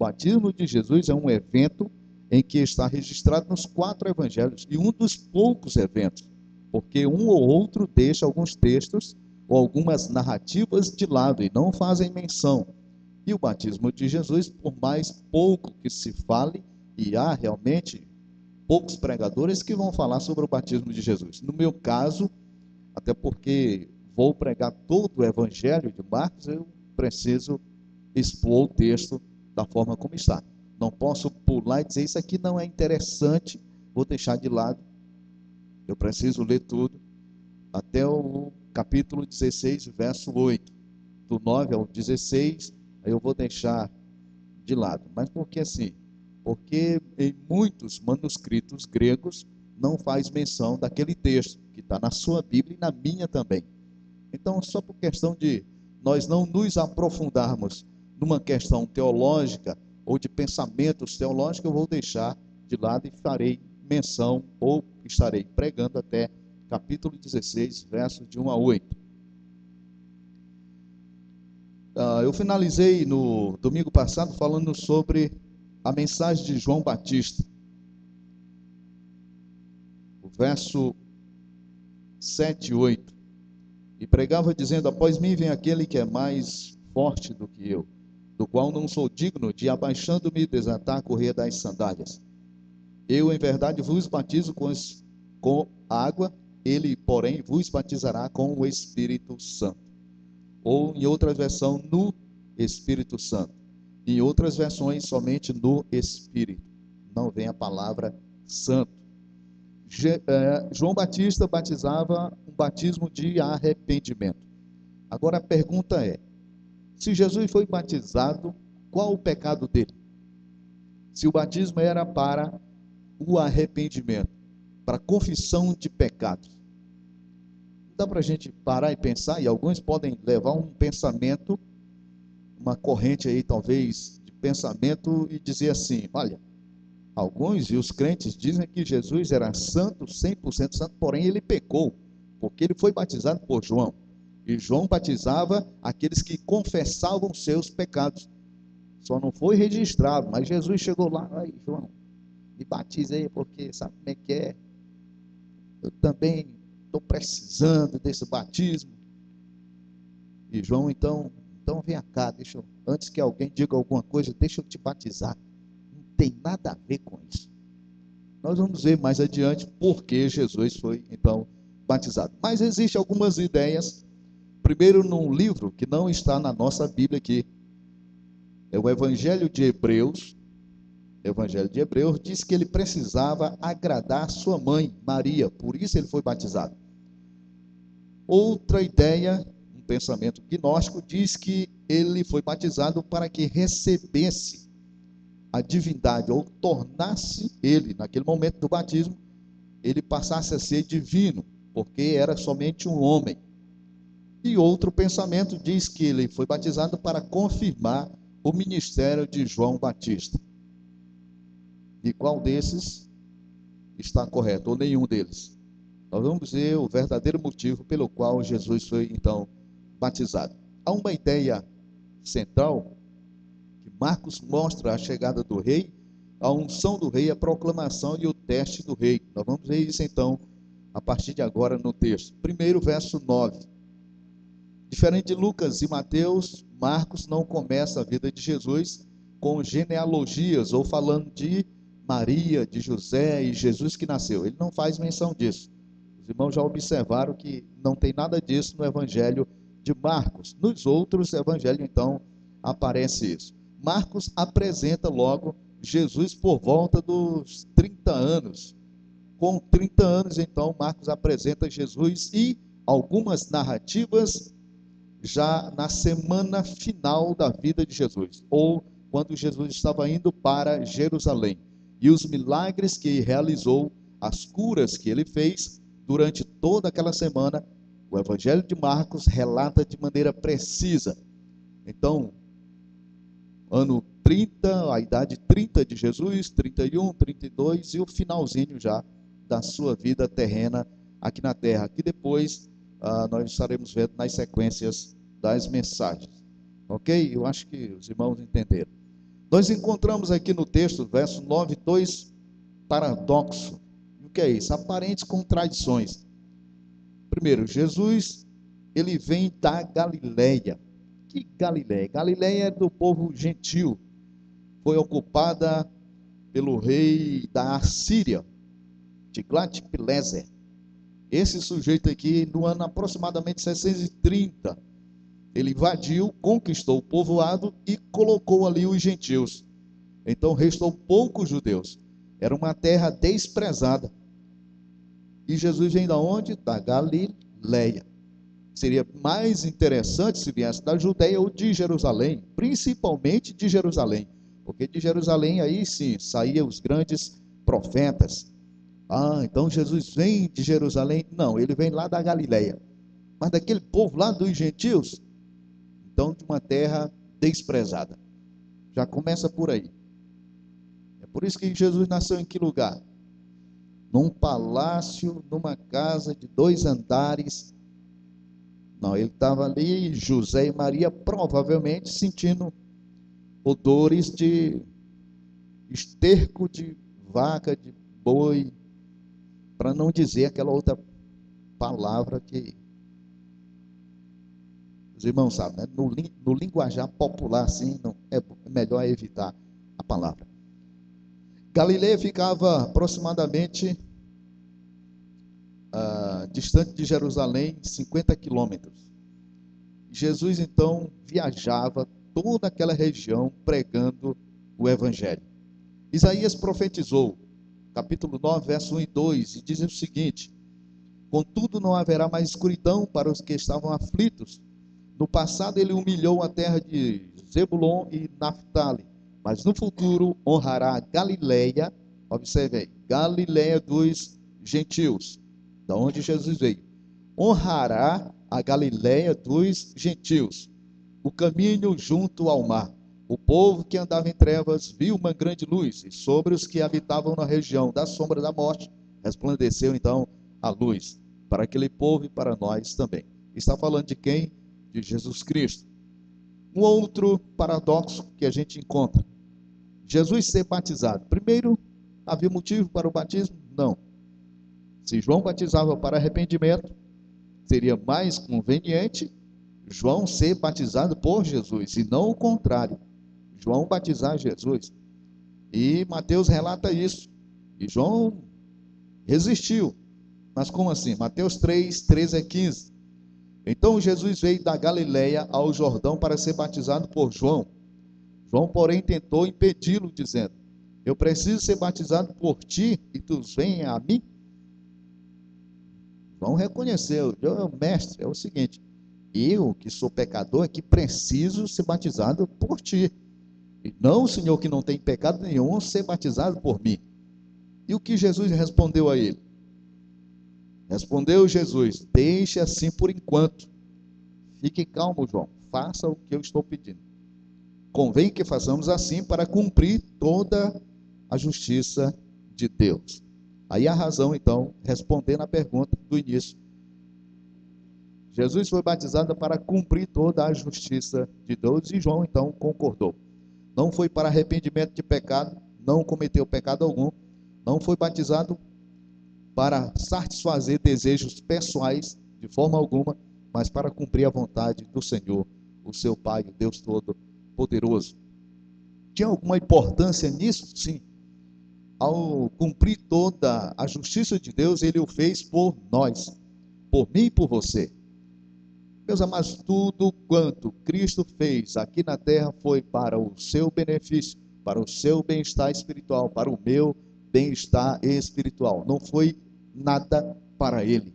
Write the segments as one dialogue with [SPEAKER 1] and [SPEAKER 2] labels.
[SPEAKER 1] batismo de Jesus é um evento em que está registrado nos 4 evangelhos, e um dos poucos eventos, porque um ou outro deixa alguns textos ou algumas narrativas de lado e não fazem menção. E o batismo de Jesus, por mais pouco que se fale, e há realmente poucos pregadores que vão falar sobre o batismo de Jesus. No meu caso, até porque vou pregar todo o evangelho de Marcos, eu preciso expor o texto da forma como está. Não posso pular e dizer isso aqui não é interessante, vou deixar de lado. Eu preciso ler tudo até o capítulo 16, verso 8. Do 9 ao 16, aí eu vou deixar de lado. Mas por que assim? Porque em muitos manuscritos gregos não faz menção daquele texto, que está na sua Bíblia e na minha também. Então, só por questão de nós não nos aprofundarmos numa questão teológica ou de pensamentos teológicos, eu vou deixar de lado e farei menção, ou estarei pregando até capítulo 16, versos de 1 a 8. Eu finalizei no domingo passado falando sobre a mensagem de João Batista. O verso 7 e 8. E pregava dizendo: após mim vem aquele que é mais forte do que eu, do qual não sou digno de, abaixando-me, desatar a correia das sandálias. Eu, em verdade, vos batizo com água, ele, porém, vos batizará com o Espírito Santo. Ou, em outra versão, no Espírito Santo. Em outras versões, somente no Espírito. Não vem a palavra santo. João Batista batizava um batismo de arrependimento. Agora a pergunta é: se Jesus foi batizado, qual o pecado dele? Se o batismo era para o arrependimento, para a confissão de pecados, dá para a gente parar e pensar, e alguns podem levar um pensamento, uma corrente aí talvez de pensamento, e dizer assim: olha, alguns e os crentes dizem que Jesus era santo, 100% santo, porém ele pecou, porque ele foi batizado por João. E João batizava aqueles que confessavam seus pecados. Só não foi registrado, mas Jesus chegou lá: aí, João, me batiza aí, porque sabe como é que é? Eu também estou precisando desse batismo. E João, então vem cá, antes que alguém diga alguma coisa, deixa eu te batizar. Não tem nada a ver com isso. Nós vamos ver mais adiante por que Jesus foi, então, batizado. Mas existem algumas ideias. Primeiro, num livro que não está na nossa Bíblia aqui, é o Evangelho de Hebreus. O Evangelho de Hebreus diz que ele precisava agradar sua mãe, Maria, por isso ele foi batizado. Outra ideia, um pensamento gnóstico, diz que ele foi batizado para que recebesse a divindade, ou tornasse ele, naquele momento do batismo, ele passasse a ser divino, porque era somente um homem. E outro pensamento diz que ele foi batizado para confirmar o ministério de João Batista. E qual desses está correto, ou nenhum deles? Nós vamos ver o verdadeiro motivo pelo qual Jesus foi, então, batizado. Há uma ideia central, que Marcos mostra a chegada do rei, a unção do rei, a proclamação e o teste do rei. Nós vamos ver isso, então, a partir de agora no texto. Primeiro, verso 9. Diferente de Lucas e Mateus, Marcos não começa a vida de Jesus com genealogias ou falando de Maria, de José e Jesus que nasceu. Ele não faz menção disso. Os irmãos já observaram que não tem nada disso no evangelho de Marcos. Nos outros evangelhos, então, aparece isso. Marcos apresenta logo Jesus por volta dos 30 anos. Com 30 anos, então, Marcos apresenta Jesus e algumas narrativas já na semana final da vida de Jesus, ou quando Jesus estava indo para Jerusalém. E os milagres que realizou, as curas que ele fez durante toda aquela semana, o Evangelho de Marcos relata de maneira precisa. Então, ano 30, a idade 30 de Jesus, 31, 32 e o finalzinho já da sua vida terrena aqui na terra, que depois nós estaremos vendo nas sequências das mensagens. Ok? Eu acho que os irmãos entenderam. Nós encontramos aqui no texto, verso 9, dois paradoxos. O que é isso? Aparentes contradições. Primeiro, Jesus, ele vem da Galileia. Que Galileia? Galileia é do povo gentil. Foi ocupada pelo rei da Assíria, Tiglat-Pileser. Esse sujeito aqui, no ano aproximadamente 630, ele invadiu, conquistou o povoado e colocou ali os gentios. Então restou poucos judeus. Era uma terra desprezada. E Jesus vem da onde? Da Galileia. Seria mais interessante se viesse da Judeia ou de Jerusalém, principalmente de Jerusalém, porque de Jerusalém aí sim saíam os grandes profetas. Ah, então Jesus vem de Jerusalém? Não, ele vem lá da Galileia. Mas daquele povo lá dos gentios, então de uma terra desprezada. Já começa por aí. É por isso que Jesus nasceu em que lugar? Num palácio, numa casa de 2 andares. Não, ele estava ali, José e Maria, provavelmente sentindo odores de esterco de vaca, de boi, para não dizer aquela outra palavra que os irmãos sabem, né? No linguajar popular, assim, não, é melhor evitar a palavra. Galileia ficava aproximadamente distante de Jerusalém, 50 quilômetros. Jesus, então, viajava toda aquela região pregando o Evangelho. Isaías profetizou, capítulo 9, verso 1 e 2, e diz o seguinte: contudo não haverá mais escuridão para os que estavam aflitos. No passado ele humilhou a terra de Zebulon e Naftali, mas no futuro honrará Galileia, observe aí, Galileia dos gentios, da onde Jesus veio. Honrará a Galileia dos gentios, o caminho junto ao mar. O povo que andava em trevas viu uma grande luz, e sobre os que habitavam na região da sombra da morte, resplandeceu então a luz, para aquele povo e para nós também. Está falando de quem? De Jesus Cristo. Um outro paradoxo que a gente encontra: Jesus ser batizado. Primeiro, havia motivo para o batismo? Não. Se João batizava para arrependimento, seria mais conveniente João ser batizado por Jesus, e não o contrário. João batizar Jesus. E Mateus relata isso. E João resistiu. Mas como assim? Mateus 3, 13 a 15. Então Jesus veio da Galileia ao Jordão para ser batizado por João. João, porém, tentou impedi-lo, dizendo: eu preciso ser batizado por ti, e tu vens a mim? João reconheceu: mestre, é o seguinte, eu, que sou pecador, é que preciso ser batizado por ti. E não o Senhor, que não tem pecado nenhum, ser batizado por mim. E o que Jesus respondeu a ele? Respondeu Jesus: deixe assim por enquanto. Fique calmo, João. Faça o que eu estou pedindo. Convém que façamos assim para cumprir toda a justiça de Deus. Aí a razão, então, respondendo à pergunta do início. Jesus foi batizado para cumprir toda a justiça de Deus, e João, então, concordou. Não foi para arrependimento de pecado, não cometeu pecado algum, não foi batizado para satisfazer desejos pessoais de forma alguma, mas para cumprir a vontade do Senhor, o seu Pai, o Deus Todo-Poderoso. Tinha alguma importância nisso? Sim. Ao cumprir toda a justiça de Deus, ele o fez por nós, por mim e por você. Meus amados, tudo quanto Cristo fez aqui na terra foi para o seu benefício, para o seu bem-estar espiritual, para o meu bem-estar espiritual. Não foi nada para ele.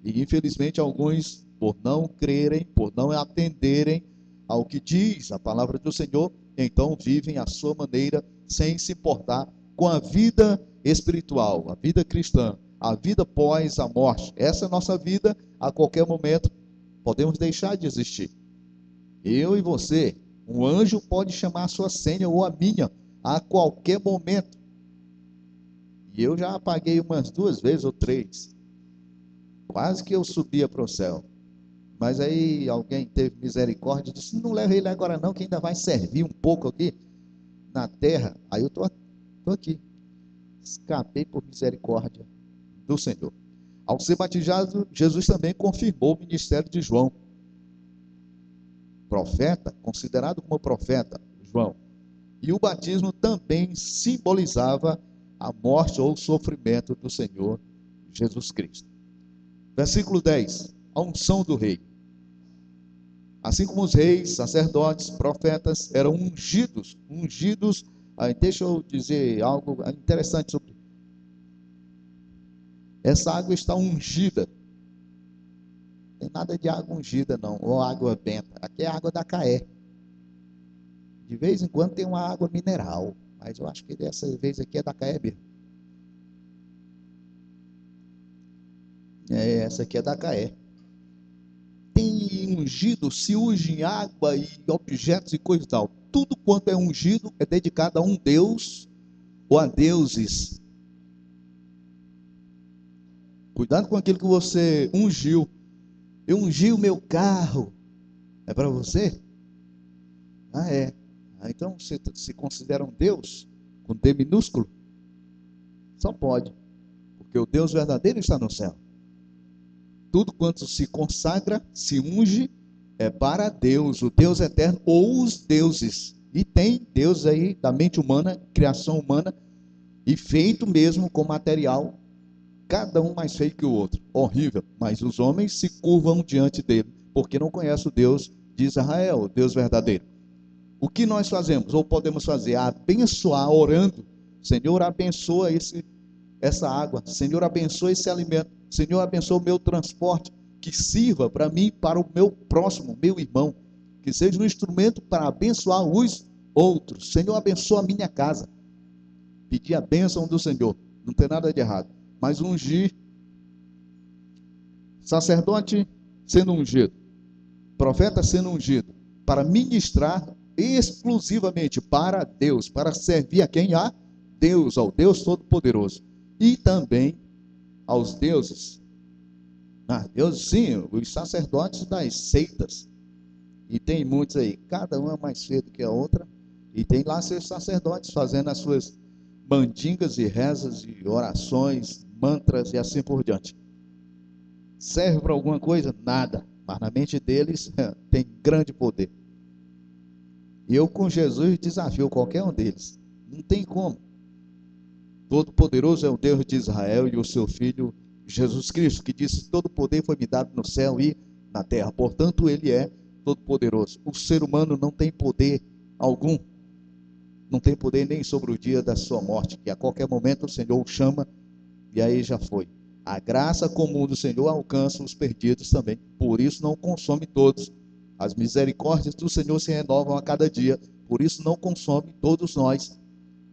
[SPEAKER 1] E infelizmente alguns, por não crerem, por não atenderem ao que diz a palavra do Senhor, então vivem a sua maneira, sem se importar com a vida espiritual, a vida cristã, a vida pós a morte. Essa é a nossa vida. A qualquer momento podemos deixar de existir. Eu e você, um anjo pode chamar a sua senha ou a minha a qualquer momento. E eu já apaguei umas 2 vezes ou 3. Quase que eu subia para o céu. Mas aí alguém teve misericórdia e disse: não leve ele agora não, que ainda vai servir um pouco aqui. na terra, aí eu estou aqui. Escapei por misericórdia do Senhor. Ao ser batizado, Jesus também confirmou o ministério de João. Profeta, considerado como profeta, João. E o batismo também simbolizava a morte ou o sofrimento do Senhor Jesus Cristo. Versículo 10. A unção do rei. Assim como os reis, sacerdotes, profetas eram ungidos. Deixa eu dizer algo interessante sobre essa água. Está ungida. Não tem nada de água ungida não, ou água benta. Aqui é água da Caé. De vez em quando tem uma água mineral, mas eu acho que dessa vez aqui é da Caé mesmo. Essa aqui é da Caé. Tem ungido, se unge em água e objetos e coisa e tal. Tudo quanto é ungido é dedicado a um Deus ou a deuses. Cuidado com aquilo que você ungiu. Eu ungi o meu carro. É para você? É. Então você se considera um Deus com D minúsculo? Só pode. Porque o Deus verdadeiro está no céu. Tudo quanto se consagra, se unge, é para Deus, o Deus eterno, ou os deuses. E tem Deus aí da mente humana, criação humana, e feito mesmo com material, cada um mais feio que o outro. Horrível. Mas os homens se curvam diante dele, porque não conhecem o Deus de Israel, o Deus verdadeiro. O que nós fazemos, ou podemos fazer? Abençoar, orando. Senhor, abençoa essa água. Senhor, abençoa esse alimento. Senhor, abençoa o meu transporte, que sirva para mim, para o meu próximo, meu irmão, que seja um instrumento para abençoar os outros. Senhor, abençoa a minha casa. Pedir a bênção do Senhor, não tem nada de errado. Mas ungir, sacerdote sendo ungido, profeta sendo ungido, para ministrar exclusivamente para Deus, para servir a quem? A Deus, ao Deus Todo-Poderoso. E também aos deuses. Deus, sim, os sacerdotes das seitas. E tem muitos aí, cada um é mais feio do que a outra. E tem lá seus sacerdotes fazendo as suas mandingas e rezas e orações, mantras e assim por diante. Serve para alguma coisa? Nada. Mas na mente deles tem grande poder. E eu com Jesus desafio qualquer um deles. Não tem como. Todo-Poderoso é o Deus de Israel e o seu Filho Jesus Cristo, que disse: todo poder foi me dado no céu e na terra. Portanto, ele é todo-poderoso. O ser humano não tem poder algum. Não tem poder nem sobre o dia da sua morte, que a qualquer momento o Senhor o chama e aí já foi. A graça comum do Senhor alcança os perdidos também. Por isso não consome todos. As misericórdias do Senhor se renovam a cada dia. Por isso não consome todos nós.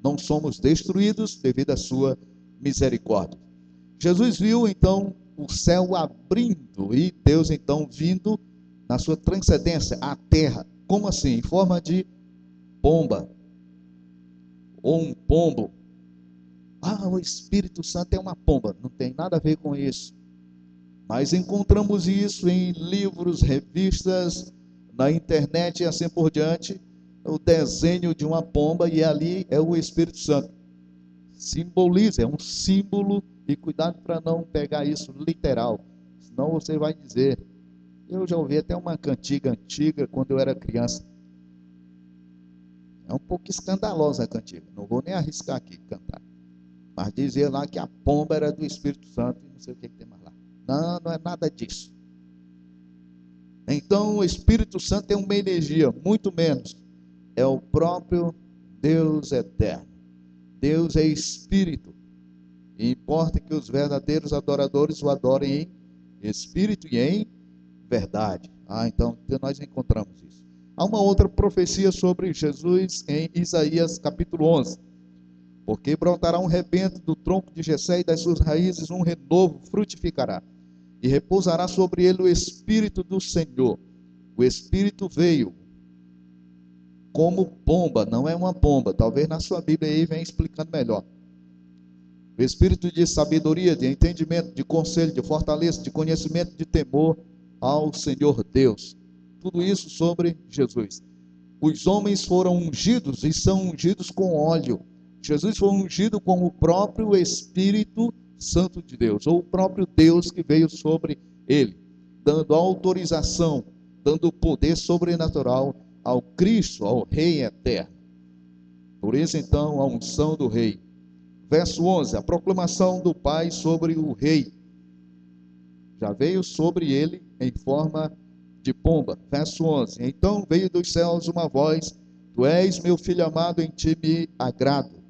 [SPEAKER 1] Não somos destruídos devido à sua misericórdia. Jesus viu então o céu abrindo e Deus então vindo na sua transcendência à terra. Como assim? Em forma de pomba ou um pombo. O Espírito Santo é uma pomba. Não tem nada a ver com isso. Mas encontramos isso em livros, revistas, na internet e assim por diante. O desenho de uma pomba e ali é o Espírito Santo. Simboliza, é um símbolo, e cuidado para não pegar isso literal, senão você vai dizer. Eu já ouvi até uma cantiga antiga quando eu era criança. É um pouco escandalosa a cantiga, não vou nem arriscar aqui cantar. Mas dizia lá que a pomba era do Espírito Santo e não sei o que tem mais lá. Não, não é nada disso. Então o Espírito Santo é uma energia, muito menos. É o próprio Deus eterno. Deus é Espírito. E importa que os verdadeiros adoradores o adorem em Espírito e em verdade. Então nós encontramos isso. Há uma outra profecia sobre Jesus em Isaías capítulo 11. Porque brotará um rebento do tronco de Jessé e das suas raízes um renovo frutificará. E repousará sobre ele o Espírito do Senhor. O Espírito veio como pomba, não é uma pomba. Talvez na sua Bíblia aí venha explicando melhor. O Espírito de sabedoria, de entendimento, de conselho, de fortaleza, de conhecimento, de temor ao Senhor Deus. Tudo isso sobre Jesus. Os homens foram ungidos e são ungidos com óleo. Jesus foi ungido com o próprio Espírito Santo de Deus, ou o próprio Deus que veio sobre ele, dando autorização, dando poder sobrenatural ao Cristo, ao Rei eterno. Por isso, então, a unção do Rei. Verso 11, a proclamação do Pai sobre o Rei. Já veio sobre ele em forma de pomba. Verso 11, então veio dos céus uma voz: Tu és meu filho amado, em ti me agrado.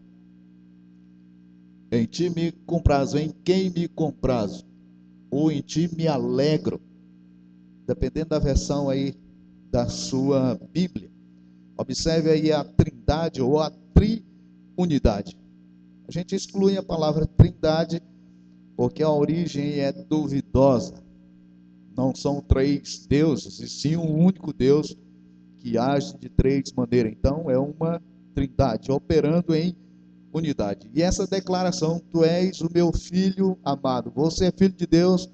[SPEAKER 1] Em ti me comprazo, em quem me comprazo? Ou em ti me alegro. Dependendo da versão aí da sua Bíblia. Observe aí a trindade ou a triunidade. A gente exclui a palavra trindade porque a origem é duvidosa. Não são três deuses, e sim um único Deus que age de três maneiras. Então é uma trindade, operando em unidade. E essa declaração: Tu és o meu filho amado. Você é filho de Deus?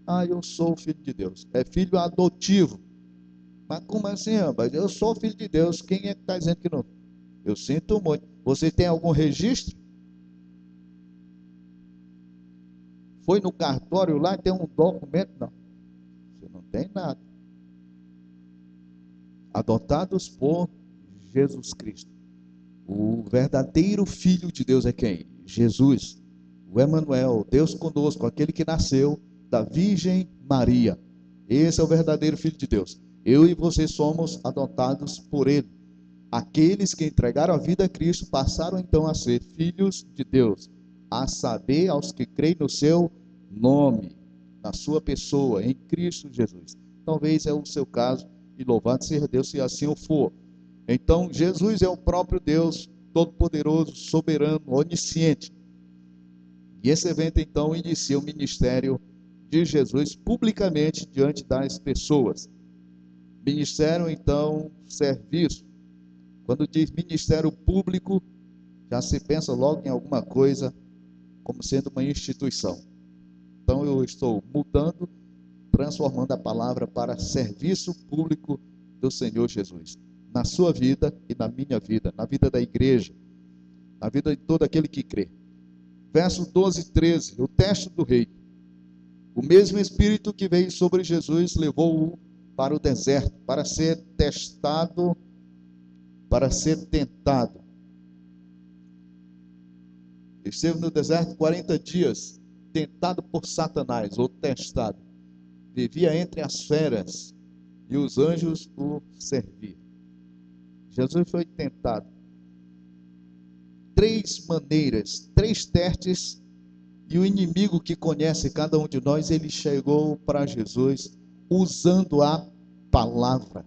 [SPEAKER 1] Ah, eu sou filho de Deus. É filho adotivo. Mas como assim, rapaz? Eu sou filho de Deus. Quem é que está dizendo que não? Eu sinto muito. Você tem algum registro? Foi no cartório lá, tem um documento? Não. Você não tem nada. Adotados por Jesus Cristo. O verdadeiro Filho de Deus é quem? Jesus. O Emanuel, Deus conosco, aquele que nasceu da Virgem Maria. Esse é o verdadeiro Filho de Deus. Eu e você somos adotados por Ele. Aqueles que entregaram a vida a Cristo passaram então a ser filhos de Deus, a saber, aos que creem no seu nome, na sua pessoa, em Cristo Jesus. Talvez é o seu caso, e louvado seja Deus se assim o for. Então, Jesus é o próprio Deus, todo-poderoso, soberano, onisciente. E esse evento, então, inicia o ministério de Jesus publicamente diante das pessoas. Ministério, então, serviço. Quando diz ministério público, já se pensa logo em alguma coisa como sendo uma instituição. Então eu estou mudando, transformando a palavra para serviço público do Senhor Jesus. Na sua vida e na minha vida, na vida da igreja, na vida de todo aquele que crê. Verso 12 e 13, o teste do rei. O mesmo Espírito que veio sobre Jesus levou-o para o deserto, para ser testado, para ser tentado. Esteve no deserto 40 dias, tentado por Satanás, ou testado. Vivia entre as feras e os anjos o serviam. Jesus foi tentado. 3 maneiras, 3 testes, e o inimigo que conhece cada um de nós, ele chegou para Jesus usando a palavra.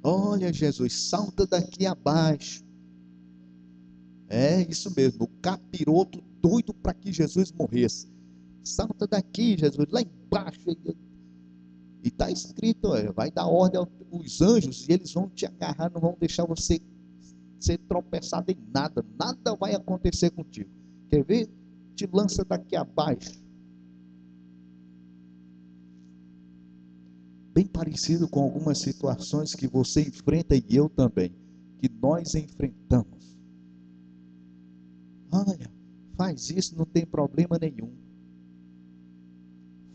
[SPEAKER 1] Olha, Jesus, salta daqui abaixo. É isso mesmo, o capiroto doido para que Jesus morresse. Salta daqui, Jesus, lá embaixo. E está escrito, vai dar ordem aos anjos e eles vão te agarrar, não vão deixar você ser tropeçado em nada. Nada vai acontecer contigo. Quer ver? Te lança daqui abaixo. Bem parecido com algumas situações que você enfrenta e eu também, que nós enfrentamos. Olha, faz isso, não tem problema nenhum.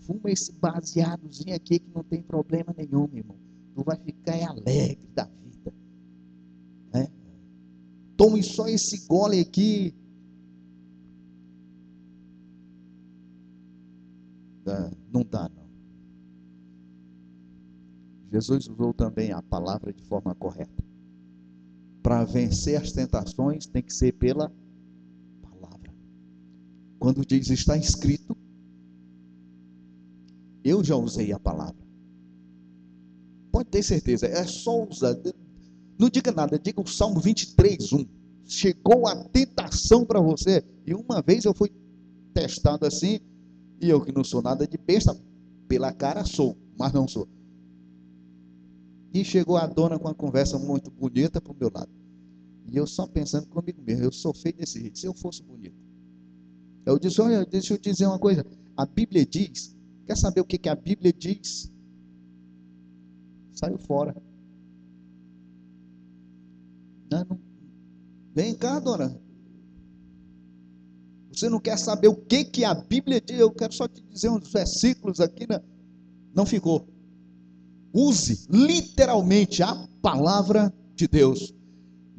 [SPEAKER 1] Fuma esse baseadozinho aqui que não tem problema nenhum, meu irmão. Tu vai ficar alegre da vida. Né? Tome só esse gole aqui. Não dá, não. Jesus usou também a palavra de forma correta. Para vencer as tentações, tem que ser pela palavra. Quando diz está escrito, eu já usei a palavra. Pode ter certeza, é só usar. Não diga nada, diga o Salmo 23, 1. Chegou a tentação para você. E uma vez eu fui testado assim, e eu que não sou nada de besta, pela cara sou, mas não sou. E chegou a dona com uma conversa muito bonita para o meu lado. E eu só pensando comigo mesmo, eu sou feio desse jeito, se eu fosse bonito. Eu disse, olha, deixa eu dizer uma coisa. A Bíblia diz, quer saber o que a Bíblia diz? Saiu fora. Vem cá, dona. Você não quer saber o que a Bíblia diz? Eu quero só te dizer uns versículos aqui, né? Não ficou. Use literalmente a palavra de Deus.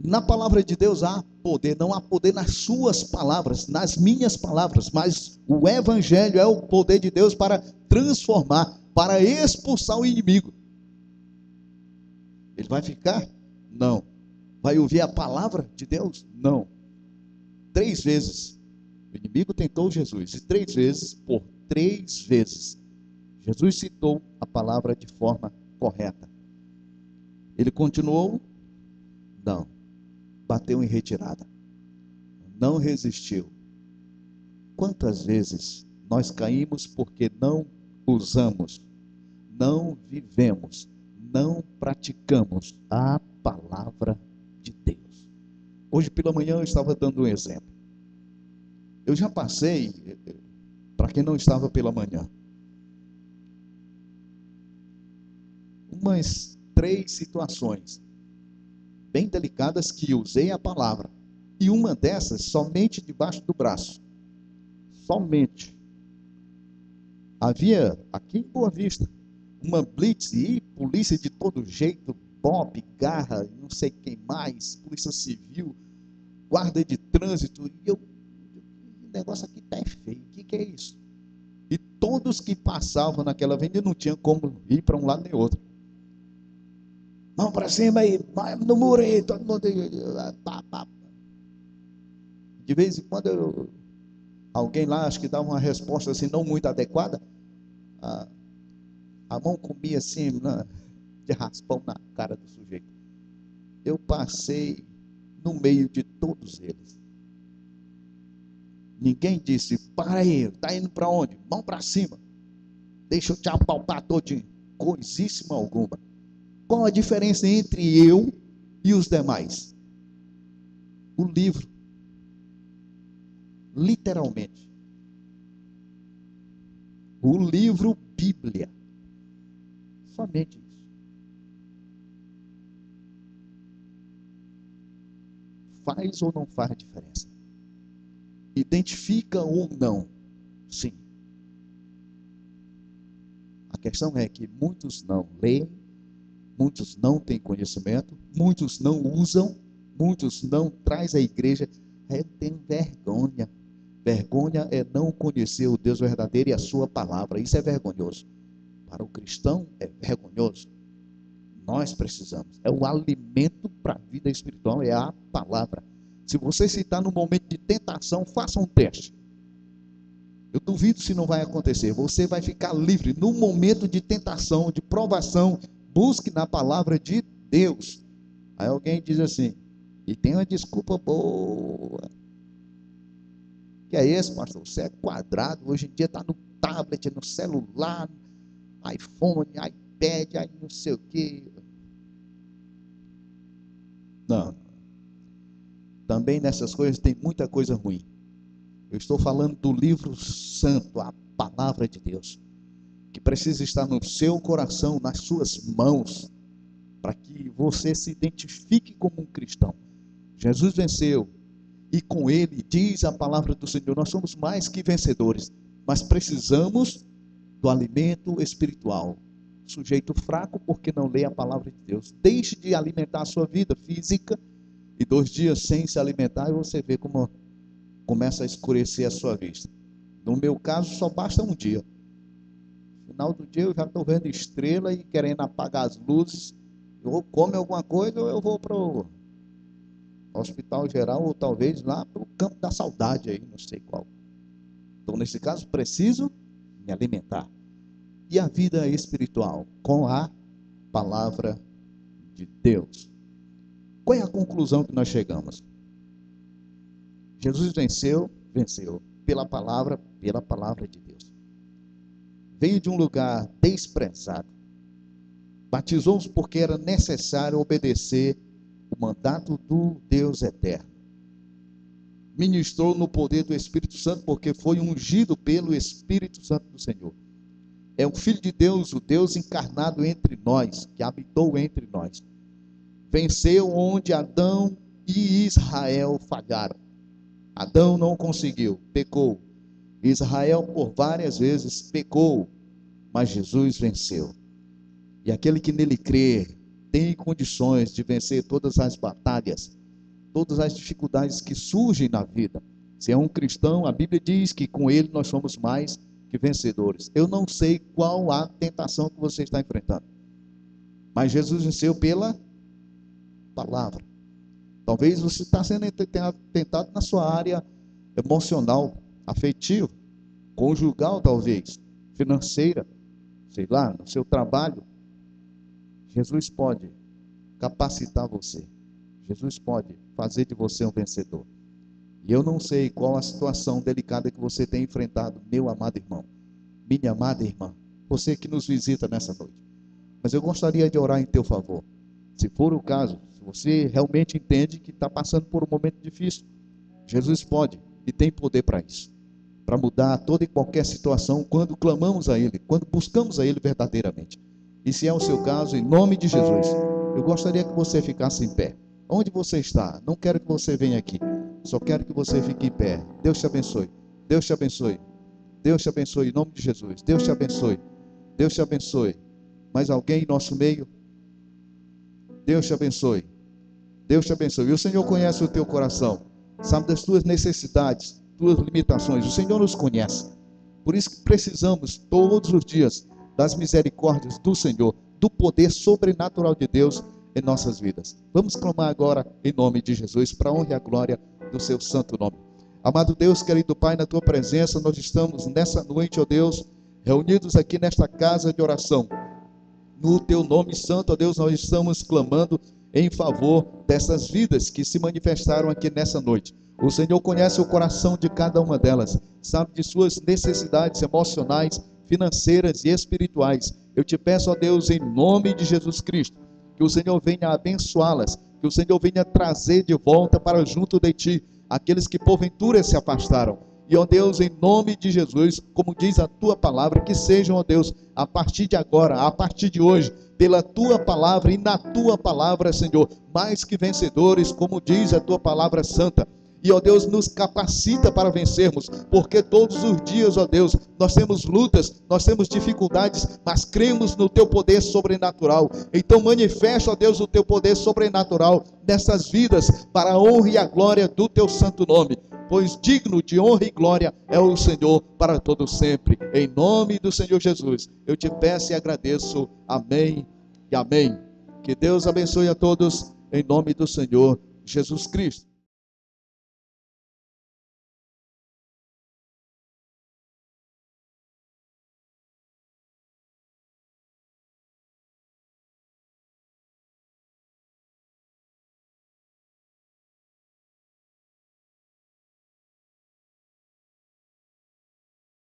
[SPEAKER 1] Na palavra de Deus há poder, não há poder nas suas palavras, nas minhas palavras, mas o evangelho é o poder de Deus para transformar, para expulsar o inimigo. Ele vai ficar? Não. Vai ouvir a palavra de Deus? Não. 3 vezes o inimigo tentou Jesus, e 3 vezes, por 3 vezes, Jesus citou a palavra de forma correta. Ele continuou? Não. Bateu em retirada. Não resistiu. Quantas vezes nós caímos porque não usamos, não vivemos, não praticamos a palavra de Deus? Hoje pela manhã eu estava dando um exemplo. Eu já passei, para quem não estava pela manhã, umas 3 situações bem delicadas que usei a palavra. E uma dessas somente debaixo do braço. Somente. Havia aqui em Boa Vista uma blitz e polícia de todo jeito, BOP, Garra, não sei quem mais, polícia civil, guarda de trânsito, e o negócio aqui tá feio, o que é isso? E todos que passavam naquela avenida não tinham como ir para um lado nem outro. Mão para cima aí, vai no muro aí, todo mundo. De vez em quando alguém lá, acho que dava uma resposta assim, não muito adequada, a mão comia assim, de raspão na cara do sujeito. Eu passei no meio de todos eles. Ninguém disse, para aí, está indo para onde? Mão para cima. Deixa eu te apalpar todinho. Coisíssima alguma. Qual a diferença entre eu e os demais? O livro. Literalmente. O livro Bíblia. Somente isso. Faz ou não faz diferença? Identifica ou não? Sim. A questão é que muitos não leem, muitos não têm conhecimento, muitos não usam, muitos não trazem à igreja. Eu tenho vergonha. Vergonha é não conhecer o Deus verdadeiro e a sua palavra. Isso é vergonhoso. Para o cristão é vergonhoso. Nós precisamos. É o alimento para a vida espiritual, é a palavra. Se você está no momento de tentação, faça um teste. Eu duvido se não vai acontecer. Você vai ficar livre no momento de tentação, de provação. Busque na palavra de Deus. Aí alguém diz assim, e tem uma desculpa boa. Que é esse, pastor? Você é quadrado, hoje em dia está no tablet, no celular, iPhone, iPad, aí não sei o quê. Não. Também nessas coisas tem muita coisa ruim. Eu estou falando do livro santo, a palavra de Deus, que precisa estar no seu coração, nas suas mãos, para que você se identifique como um cristão. Jesus venceu, e com ele, diz a palavra do Senhor, nós somos mais que vencedores, mas precisamos do alimento espiritual. Sujeito fraco porque não lê a palavra de Deus. Deixe de alimentar a sua vida física, e 2 dias sem se alimentar, e você vê como começa a escurecer a sua vista. No meu caso, só basta um dia. No final do dia, eu já estou vendo estrela e querendo apagar as luzes. Eu como alguma coisa ou eu vou para o hospital geral, ou talvez lá para o campo da saudade, aí, não sei qual. Então, nesse caso, preciso me alimentar. E a vida espiritual? Com a palavra de Deus. Qual é a conclusão que nós chegamos? Jesus venceu pela palavra de Deus. Veio de um lugar desprezado. Batizou-os porque era necessário obedecer o mandato do Deus eterno. Ministrou no poder do Espírito Santo porque foi ungido pelo Espírito Santo do Senhor. É o Filho de Deus, o Deus encarnado entre nós, que habitou entre nós. Venceu onde Adão e Israel falharam. Adão não conseguiu, pecou. Israel por várias vezes pecou, mas Jesus venceu. E aquele que nele crê tem condições de vencer todas as batalhas, todas as dificuldades que surgem na vida. Se é um cristão, a Bíblia diz que com ele nós somos mais que vencedores. Eu não sei qual a tentação que você está enfrentando, mas Jesus venceu pela palavra. Talvez você está sendo tentado na sua área emocional, afetiva, conjugal talvez, financeira, sei lá, no seu trabalho. Jesus pode capacitar você. Jesus pode fazer de você um vencedor. E eu não sei qual a situação delicada que você tem enfrentado, meu amado irmão, minha amada irmã, você que nos visita nessa noite. Mas eu gostaria de orar em teu favor. Se for o caso, se você realmente entende que está passando por um momento difícil, Jesus pode e tem poder para isso, para mudar toda e qualquer situação quando clamamos a Ele, quando buscamos a Ele verdadeiramente. E se é o seu caso, em nome de Jesus, eu gostaria que você ficasse em pé. Onde você está? Não quero que você venha aqui, só quero que você fique em pé. Deus te abençoe. Deus te abençoe. Deus te abençoe em nome de Jesus. Deus te abençoe. Deus te abençoe. Mais alguém em nosso meio? Deus te abençoe. Deus te abençoe. E o Senhor conhece o teu coração, sabe das tuas necessidades, tuas limitações. O Senhor nos conhece. Por isso que precisamos todos os dias das misericórdias do Senhor, do poder sobrenatural de Deus em nossas vidas. Vamos clamar agora em nome de Jesus, para a honra e a glória do seu santo nome. Amado Deus, querido Pai, na tua presença nós estamos nessa noite, ó Deus, reunidos aqui nesta casa de oração. No teu nome santo, ó Deus, nós estamos clamando em favor dessas vidas que se manifestaram aqui nessa noite. O Senhor conhece o coração de cada uma delas, sabe de suas necessidades emocionais, financeiras e espirituais. Eu te peço, ó Deus, em nome de Jesus Cristo, que o Senhor venha abençoá-las, que o Senhor venha trazer de volta para junto de ti aqueles que porventura se afastaram. E, ó Deus, em nome de Jesus, como diz a tua palavra, que sejam, ó Deus, a partir de agora, a partir de hoje, pela tua palavra e na tua palavra, Senhor, mais que vencedores, como diz a tua palavra santa. E, ó Deus, nos capacita para vencermos, porque todos os dias, ó Deus, nós temos lutas, nós temos dificuldades, mas cremos no teu poder sobrenatural. Então manifesta, ó Deus, o teu poder sobrenatural nessas vidas, para a honra e a glória do teu santo nome. Pois digno de honra e glória é o Senhor para todo sempre. Em nome do Senhor Jesus, eu te peço e agradeço. Amém e amém. Que Deus abençoe a todos, em nome do Senhor Jesus Cristo.